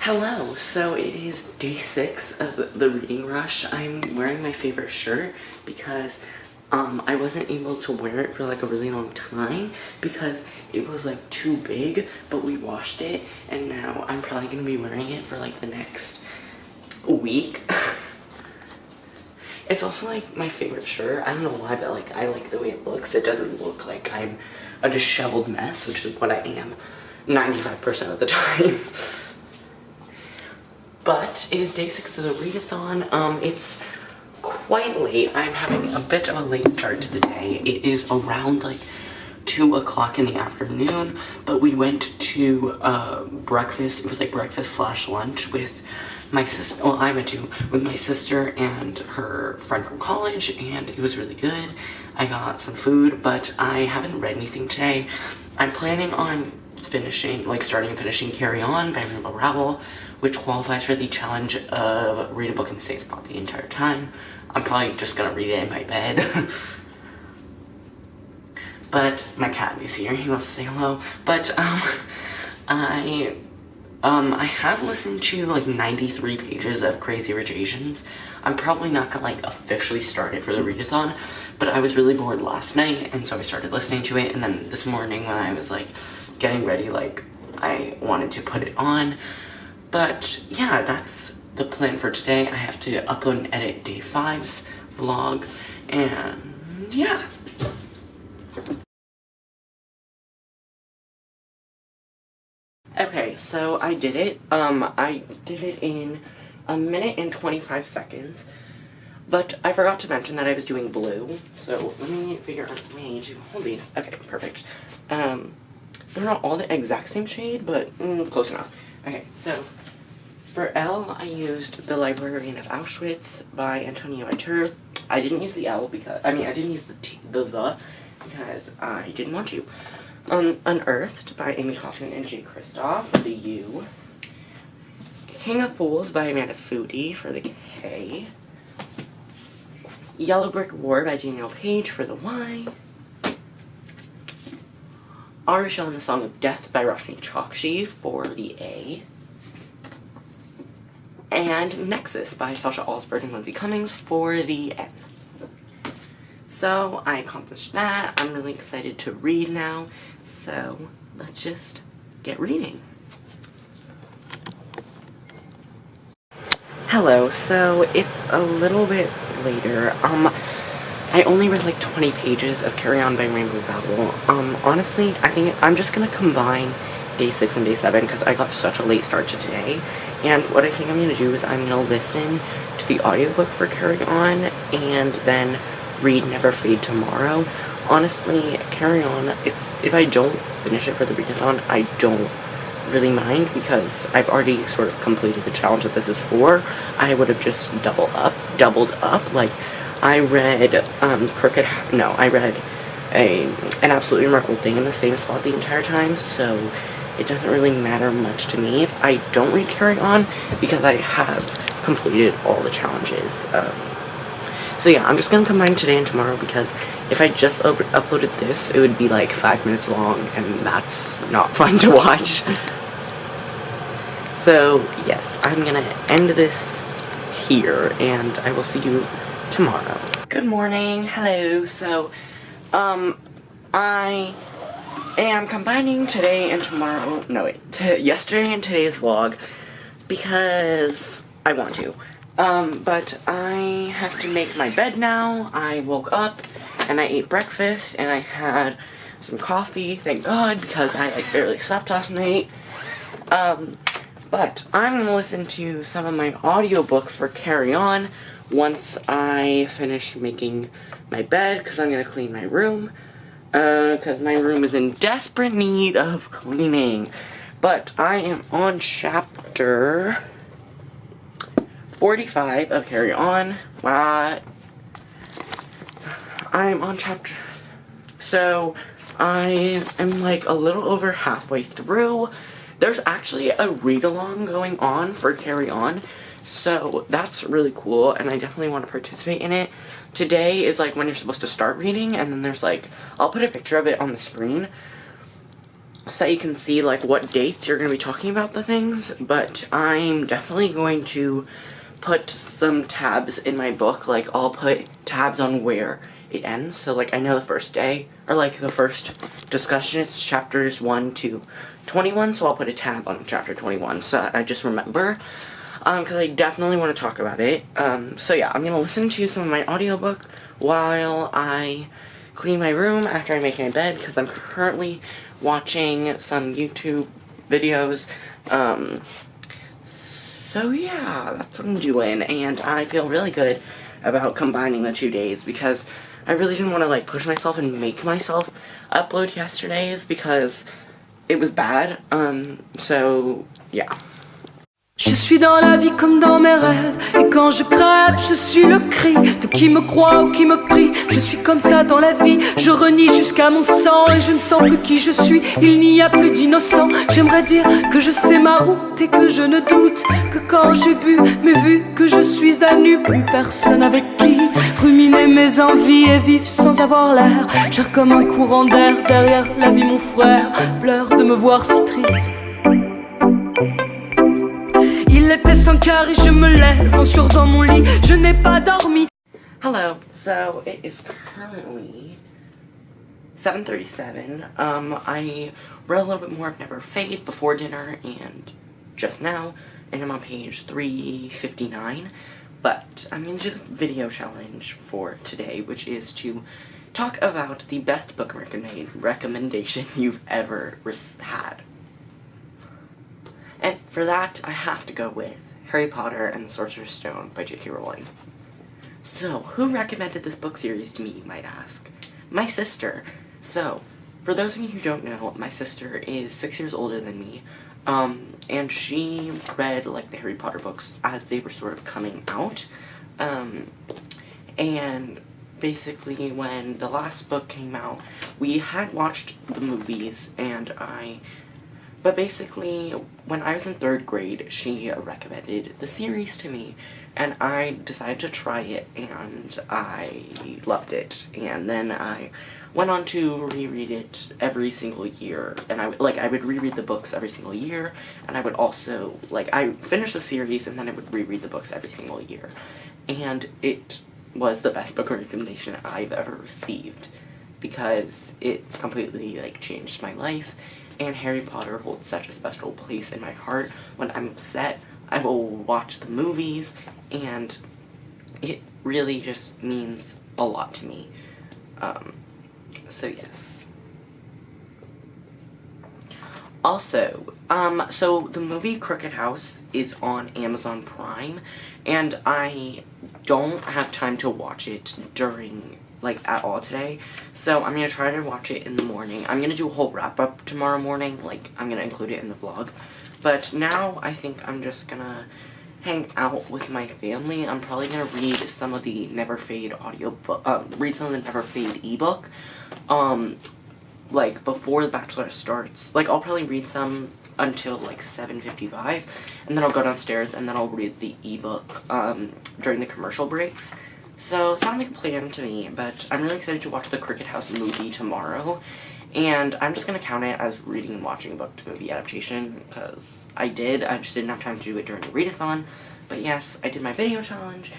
Hello, so it is day 6 of the reading rush. I'm wearing my favorite shirt because I wasn't able to wear it for like a really long time because it was like too big, but we washed it and now I'm probably gonna be wearing it for like the next week. It's also like my favorite shirt. I don't know why, but like I like the way it looks. It doesn't look like I'm a disheveled mess, which is what I am 95% of the time. But it is day 6 of the readathon. It's quite late. I'm having a bit of a late start to the day. It is around like 2 o'clock in the afternoon, but we went to breakfast. It was like breakfast / lunch with my sister. Well, I went to with my sister and her friend from college, and it was really good. I got some food, but I haven't read anything today. I'm planning on starting and finishing Carry On by Rainbow Rowell, which qualifies for the challenge of read a book in the same spot the entire time. I'm probably just gonna read it in my bed. But my cat is here, he wants to say hello. But I have listened to like 93 pages of Crazy Rich Asians. I'm probably not gonna like officially start it for the readathon, but I was really bored last night and so I started listening to it, and then this morning when I was like getting ready, like I wanted to put it on. But yeah, that's the plan for today. I have to upload and edit day 5's vlog, and yeah. Okay, so I did it. I did it in 1 minute and 25 seconds. But I forgot to mention that I was doing blue. So let me figure out a way to hold these. Okay, perfect. They're not all the exact same shade, but close enough. Okay, so for L, I used The Librarian of Auschwitz by Antonio Auteur. I didn't use the L because, I didn't use the because I didn't want to. Unearthed by Amy Kaufman and Jay Kristoff for the U. King of Fools by Amanda Foody for the K. Yellow Brick War by Daniel Page for the Y. Arishel and the Song of Death by Roshni Chokshi for the A. And Nexus by Sasha Alsberg and Lindsay Cummings for the N. So I accomplished that. I'm really excited to read now. So let's just get reading. Hello, so it's a little bit later. I only read like 20 pages of Carry On by Rainbow Rowell. Honestly, I think I'm just gonna combine day 6 and day 7 because I got such a late start to today. And what I think I'm gonna do is I'm gonna listen to the audiobook for Carry On and then read Never Fade Tomorrow. Honestly, Carry On, if I don't finish it for the readathon, I don't really mind because I've already sort of completed the challenge that this is for. I would have just doubled up. Like, I read I read an Absolutely Remarkable Thing in the same spot the entire time, so it doesn't really matter much to me if I don't read Carry On because I have completed all the challenges. So yeah, I'm just gonna combine today and tomorrow because if I just uploaded this, it would be like 5 minutes long, and that's not fun to watch. So yes, I'm gonna end this here, and I will see you tomorrow. Good morning, hello. So, I am combining today and tomorrow, yesterday and today's vlog because I want to. But I have to make my bed now. I woke up and I ate breakfast and I had some coffee, thank God, because I like barely slept last night. But I'm gonna listen to some of my audiobook for Carry On once I finish making my bed, because I'm gonna clean my room, because my room is in desperate need of cleaning. But I am on chapter 45 of Carry On. I'm on chapter... So, I am like a little over halfway through. There's actually a read-along going on for Carry On, so that's really cool, and I definitely want to participate in it. Today is like when you're supposed to start reading, and then there's like, I'll put a picture of it on the screen. so that you can see like what dates you're going to be talking about the things, but I'm definitely going to put some tabs in my book. Like, I'll put tabs on where it ends, so like I know the first day, or like the first discussion, it's chapters 1 to 21, so I'll put a tab on chapter 21, so I just remember, because I definitely want to talk about it. So yeah, I'm going to listen to some of my audiobook while I clean my room after I make my bed, because I'm currently watching some YouTube videos. So yeah, that's what I'm doing, and I feel really good about combining the 2 days, because I really didn't want to like push myself and make myself upload yesterday's, because it was bad. So yeah. Je suis dans la vie comme dans mes rêves, et quand je crève, je suis le cri de qui me croit ou qui me prie. Je suis comme ça dans la vie, je renie jusqu'à mon sang, et je ne sens plus qui je suis, il n'y a plus d'innocent. J'aimerais dire que je sais ma route et que je ne doute que quand j'ai bu, mais vu que je suis à nu, plus personne avec qui ruminer mes envies et vivre sans avoir l'air. J'erre comme un courant d'air derrière la vie, mon frère pleure de me voir si triste. Il était 5 heures et je me lève en sur dans mon lit, je n'ai pas dormi. Hello, so it is currently 7:37. I read a little bit more of Never Fade before dinner and just now, and I'm on page 359. But I'm going to do the video challenge for today, which is to talk about the best book recommendation you've ever had. And for that, I have to go with Harry Potter and the Sorcerer's Stone by J.K. Rowling. So, who recommended this book series to me, you might ask? My sister. So, for those of you who don't know, my sister is 6 years older than me, and she read, like, the Harry Potter books as they were sort of coming out, and basically when the last book came out, we had watched the movies, but basically, when I was in 3rd grade, she recommended the series to me, and I decided to try it, and I loved it. And then I went on to reread it every single year, and I would reread the books every single year, and I would also, I finished the series, and then I would reread the books every single year. And it was the best book recommendation I've ever received, because it completely, changed my life. And Harry Potter holds such a special place in my heart. When I'm upset, I will watch the movies, and it really just means a lot to me. So yes. Also, so the movie Crooked House is on Amazon Prime, and I don't have time to watch it during at all today, so I'm gonna try to watch it in the morning. I'm gonna do a whole wrap-up tomorrow morning, I'm gonna include it in the vlog, but now I think I'm just gonna hang out with my family. I'm probably gonna read some of the Never Fade read some of the Never Fade ebook, before The Bachelor starts. I'll probably read some until 7:55, and then I'll go downstairs, and then I'll read the ebook, during the commercial breaks. So, sounds like a plan to me, but I'm really excited to watch the Crooked House movie tomorrow, and I'm just gonna count it as reading and watching a book to movie adaptation, because I just didn't have time to do it during the readathon. But yes, I did my video challenge,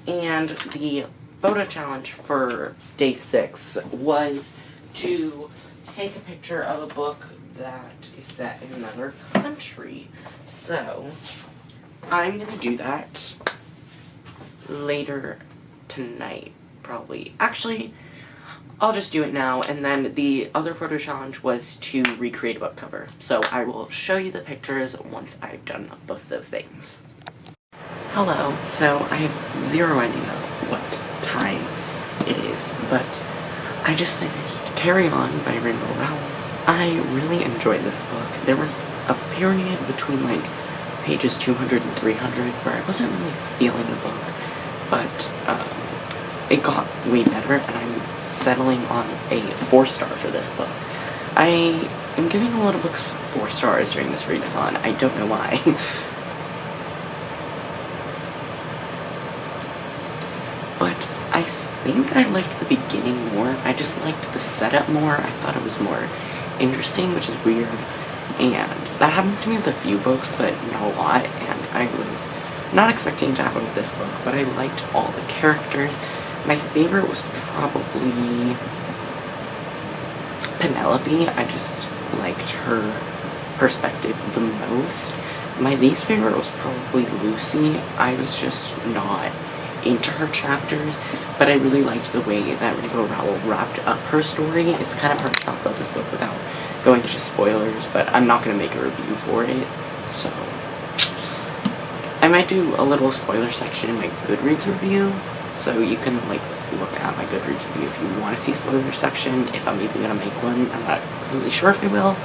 and the photo challenge for day 6 was to take a picture of a book that is set in another country. So, I'm gonna do that later tonight, probably. Actually, I'll just do it now, and then the other photo challenge was to recreate a book cover. So I will show you the pictures once I've done both of those things. Hello, so I have zero idea what time it is, but I just finished Carry On by Rainbow Rowell. I really enjoyed this book. There was a period between pages 200 and 300 where I wasn't really feeling the book, but it got way better, and I'm settling on a 4-star for this book. I am giving a lot of books 4 stars during this readathon. I don't know why. But I think I liked the beginning more. I just liked the setup more. I thought it was more interesting, which is weird. And that happens to me with a few books, but not a lot. And I was not expecting to happen with this book, but I liked all the characters. My favorite was probably Penelope. I just liked her perspective the most. My least favorite was probably Lucy. I was just not into her chapters, but I really liked the way that Rainbow Rowell wrapped up her story. It's kind of hard to talk about this book without going into spoilers, but I'm not going to make a review for it, so I might do a little spoiler section in my Goodreads review, so you can like look at my Goodreads review if you want to see spoiler section, if I'm even going to make one. I'm not really sure if I will,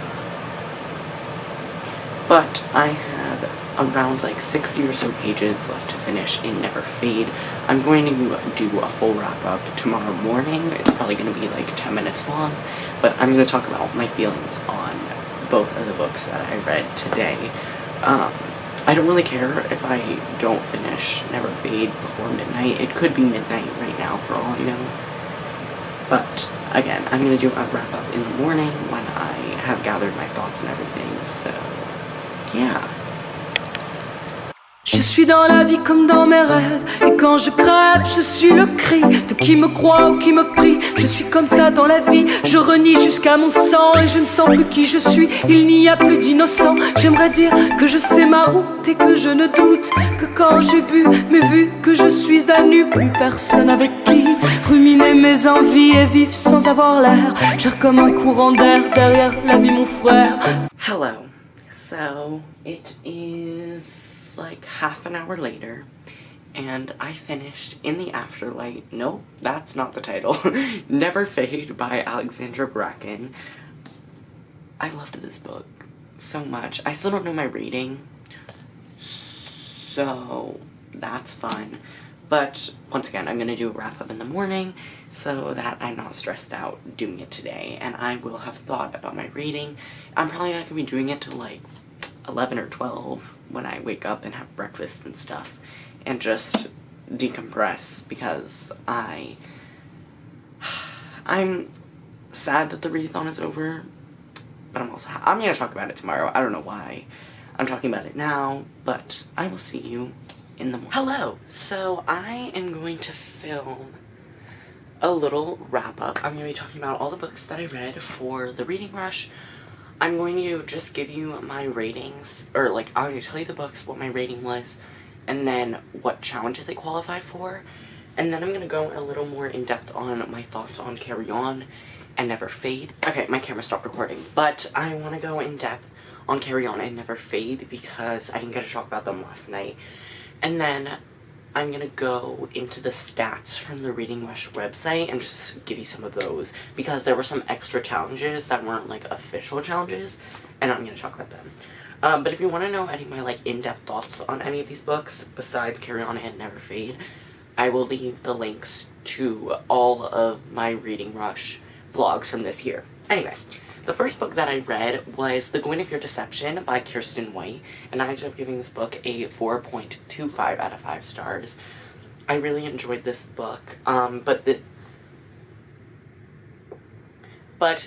but I had around like 60 or so pages left to finish in Never Fade. I'm going to do a full wrap-up tomorrow morning. It's probably going to be like 10 minutes long, but I'm going to talk about my feelings on both of the books that I read today. I don't really care if I don't finish Never Fade before midnight. It could be midnight right now for all I know. But again, I'm going to do a wrap-up in the morning when I have gathered my thoughts and everything, so yeah. Je suis dans la vie comme dans mes rêves. Et quand je crève, je suis le cri de qui me croit ou qui me prie. Je suis comme ça dans la vie. Je renie jusqu'à mon sang et je ne sens plus qui je suis. Il n'y a plus d'innocent. J'aimerais dire que je sais ma route et que je ne doute que quand j'ai bu. Mais vu que je suis à nu, plus personne avec qui ruminer mes envies et vivre sans avoir l'air. J'erre comme un courant d'air derrière la vie, mon frère. Hello. So, it is like half an hour later, and I finished In the Afterlight. Nope, that's not the title. Never Fade by Alexandra Bracken. I loved this book so much. I still don't know my rating, so that's fun. But once again, I'm going to do a wrap-up in the morning so that I'm not stressed out doing it today, and I will have thought about my rating. I'm probably not going to be doing it till like 11 or 12 when I wake up and have breakfast and stuff and just decompress, because I'm sad that the readathon is over, but I'm going to talk about it tomorrow. I don't know why I'm talking about it now, but I will see you in the morning. Hello! So I am going to film a little wrap-up. I'm going to be talking about all the books that I read for the Reading Rush. I'm going to just give you my ratings, or like, I'm going to tell you the books, what my rating was, and then what challenges they qualified for, and then I'm going to go a little more in depth on my thoughts on Carry On and Never Fade. Okay, my camera stopped recording, but I want to go in depth on Carry On and Never Fade because I didn't get to talk about them last night, and then I'm going to go into the stats from the Reading Rush website and just give you some of those, because there were some extra challenges that weren't, like, official challenges, and I'm going to talk about them. But if you want to know any of my, like, in-depth thoughts on any of these books, besides Carry On and Never Fade, I will leave the links to all of my Reading Rush vlogs from this year. Anyway, the first book that I read was The Guinevere Deception by Kiersten White, and I ended up giving this book a 4.25 out of 5 stars. I really enjoyed this book, but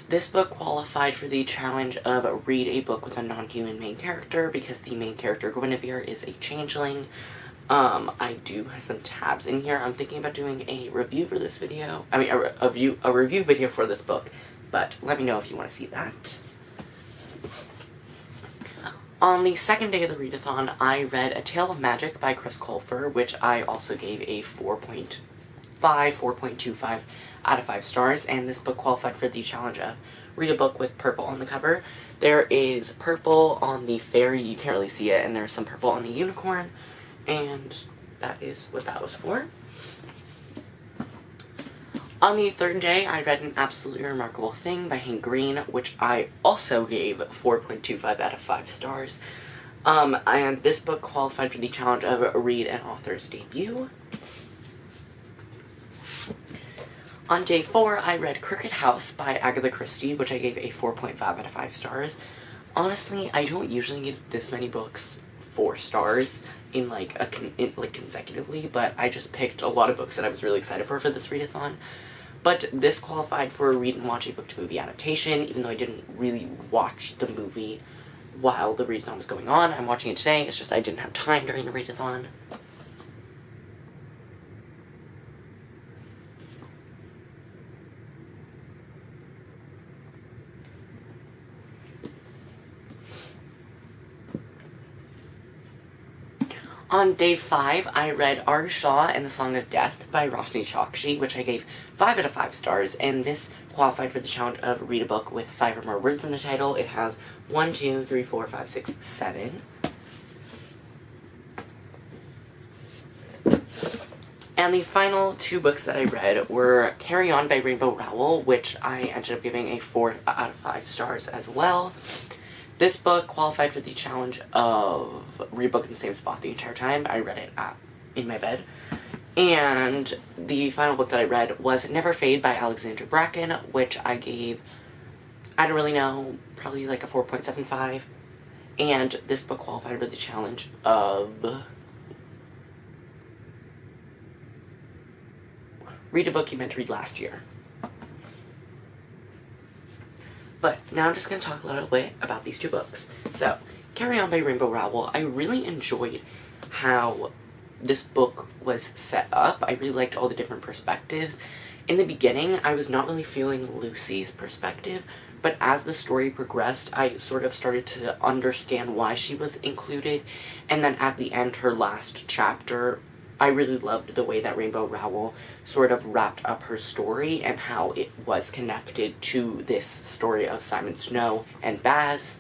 this book qualified for the challenge of read a book with a non-human main character, because the main character, Guinevere, is a changeling. I do have some tabs in here. I'm thinking about doing a review for this video. I mean, a review video for this book. But let me know if you want to see that. On the second day of the readathon, I read A Tale of Magic by Chris Colfer, which I also gave a 4.25 out of 5 stars, and this book qualified for the challenge of read a book with purple on the cover. There is purple on the fairy, you can't really see it, and there's some purple on the unicorn, and that is what that was for. On the third day, I read An Absolutely Remarkable Thing by Hank Green, which I also gave 4.25 out of 5 stars. And this book qualified for the challenge of read an author's debut. On day 4, I read Crooked House by Agatha Christie, which I gave a 4.5 out of 5 stars. Honestly, I don't usually give this many books 4 stars in consecutively, but I just picked a lot of books that I was really excited for this readathon. But this qualified for a read and watch a book to movie adaptation, even though I didn't really watch the movie while the readathon was going on. I'm watching it today, it's just I didn't have time during the readathon. On day 5, I read Aru Shah and the Song of Death by Roshni Chokshi, which I gave 5 out of 5 stars, and this qualified for the challenge of read a book with 5 or more words in the title. It has 1, 2, 3, 4, 5, 6, 7. And the final 2 books that I read were Carry On by Rainbow Rowell, which I ended up giving a 4 out of 5 stars as well. This book qualified for the challenge of read a book in the same spot the entire time. I read it in my bed. And the final book that I read was Never Fade by Alexandra Bracken, which I gave, I don't really know, probably like a 4.75. And this book qualified for the challenge of read a book you meant to read last year. But now I'm just going to talk a little bit about these 2 books. So, Carry On by Rainbow Rowell, I really enjoyed how this book was set up. I really liked all the different perspectives. In the beginning, I was not really feeling Lucy's perspective, but as the story progressed, I sort of started to understand why she was included. And then at the end, her last chapter, I really loved the way that Rainbow Rowell sort of wrapped up her story and how it was connected to this story of Simon Snow and Baz.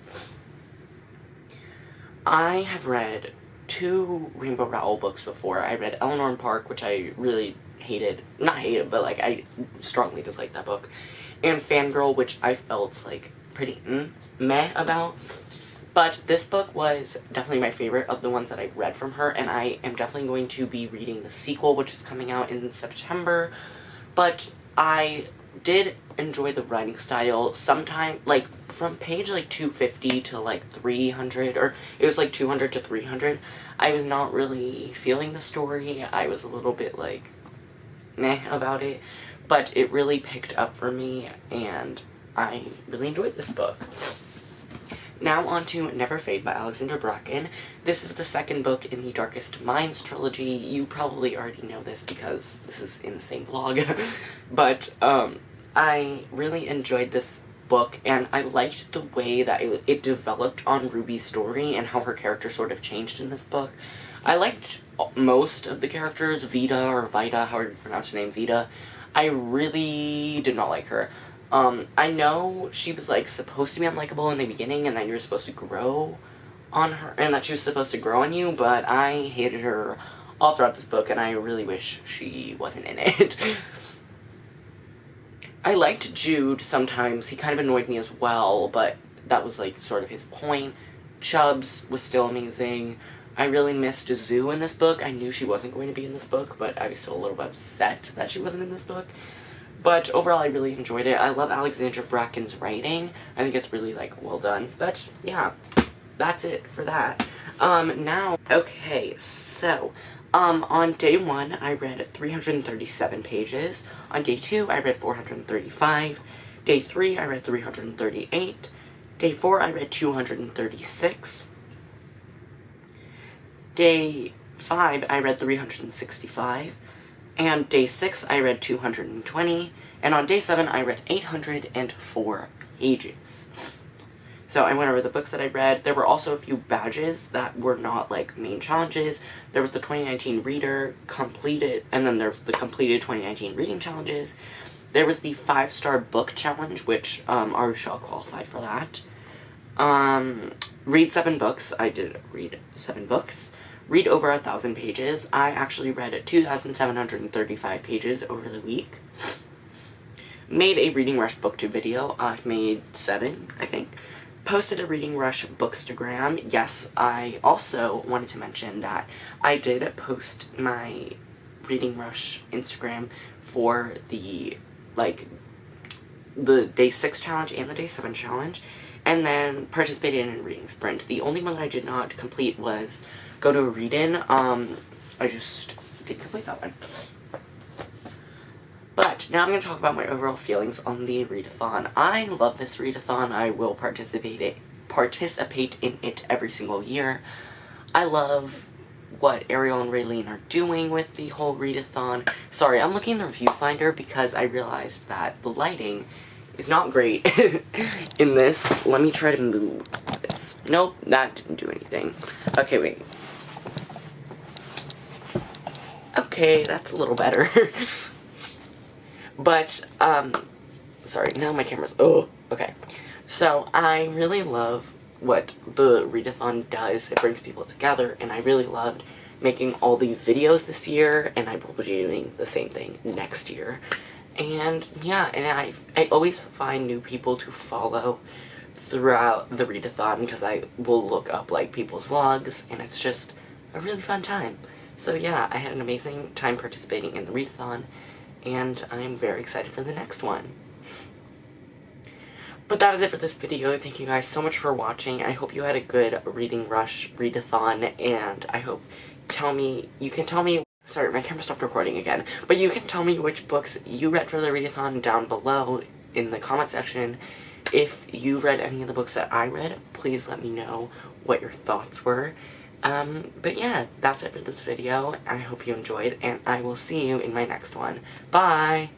I have read 2 Rainbow Rowell books before. I read Eleanor and Park, which I really hated. Not hated, but like I strongly disliked that book. And Fangirl, which I felt like pretty meh about. But this book was definitely my favorite of the ones that I read from her, and I am definitely going to be reading the sequel, which is coming out in September. But I did enjoy the writing style. Sometime, like, from page, like, 250 to, like, 300, or it was, like, 200 to 300, I was not really feeling the story. I was a little bit, like, meh about it. But it really picked up for me, and I really enjoyed this book. Now on to Never Fade by Alexandra Bracken. This is the 2nd book in the Darkest Minds trilogy. You probably already know this because this is in the same vlog. But I really enjoyed this book, and I liked the way that it developed on Ruby's story and how her character sort of changed in this book. I liked most of the characters. Vita, or Vita, however you pronounce her name, Vita. I really did not like her. I know she was, like, supposed to be unlikable in the beginning, and that you were supposed to grow on her, and that she was supposed to grow on you, but I hated her all throughout this book, and I really wish she wasn't in it. I liked Jude sometimes. He kind of annoyed me as well, but that was, like, sort of his point. Chubbs was still amazing. I really missed Zoo in this book. I knew she wasn't going to be in this book, but I was still a little bit upset that she wasn't in this book. But overall, I really enjoyed it. I love Alexandra Bracken's writing. I think it's really, like, well done. But, yeah, that's it for that. Okay, so, on day 1, I read 337 pages. On day 2, I read 435. Day 3, I read 338. Day 4, I read 236. Day 5, I read 365. And day 6, I read 220, and on day 7, I read 804 pages. So I went over the books that I read. There were also a few badges that were not, like, main challenges. There was the 2019 Reader completed, and then there was the completed 2019 Reading Challenges. There was the 5-star book challenge, which, Aru Shah qualified for that. Read 7 books. I did read 7 books. Read over 1,000 pages. I actually read 2,735 pages over the week. Made a Reading Rush BookTube video. I've made 7, I think. Posted a Reading Rush Bookstagram. Yes, I also wanted to mention that I did post my Reading Rush Instagram for the, like, the day 6 challenge and the day 7 challenge, and then participated in a reading sprint. The only one that I did not complete was Go to a Read-In. I just didn't complete that one. But But now I'm going to talk about my overall feelings on the readathon. I love this readathon. I will participate in it every single year. I love what Ariel and Raylene are doing with the whole readathon. Sorry, I'm looking in the review finder because I realized that the lighting is not great in this. Let me try to move this. Nope, that didn't do anything. Okay, wait. Okay, that's a little better. But, sorry, now my camera's, oh, okay. So, I really love what the readathon does. It brings people together, and I really loved making all the videos this year, and I will be doing the same thing next year. And, yeah, and I always find new people to follow throughout the readathon, because I will look up, like, people's vlogs, and it's just a really fun time. So, yeah, I had an amazing time participating in the readathon, and I'm very excited for the next one. But that is it for this video. Thank you guys so much for watching. I hope you had a good Reading Rush readathon, and I hope you can tell me, sorry, my camera stopped recording again, but you can tell me which books you read for the readathon down below in the comment section. If you read any of the books that I read, please let me know what your thoughts were. But yeah, that's it for this video. I hope you enjoyed, and I will see you in my next one. Bye!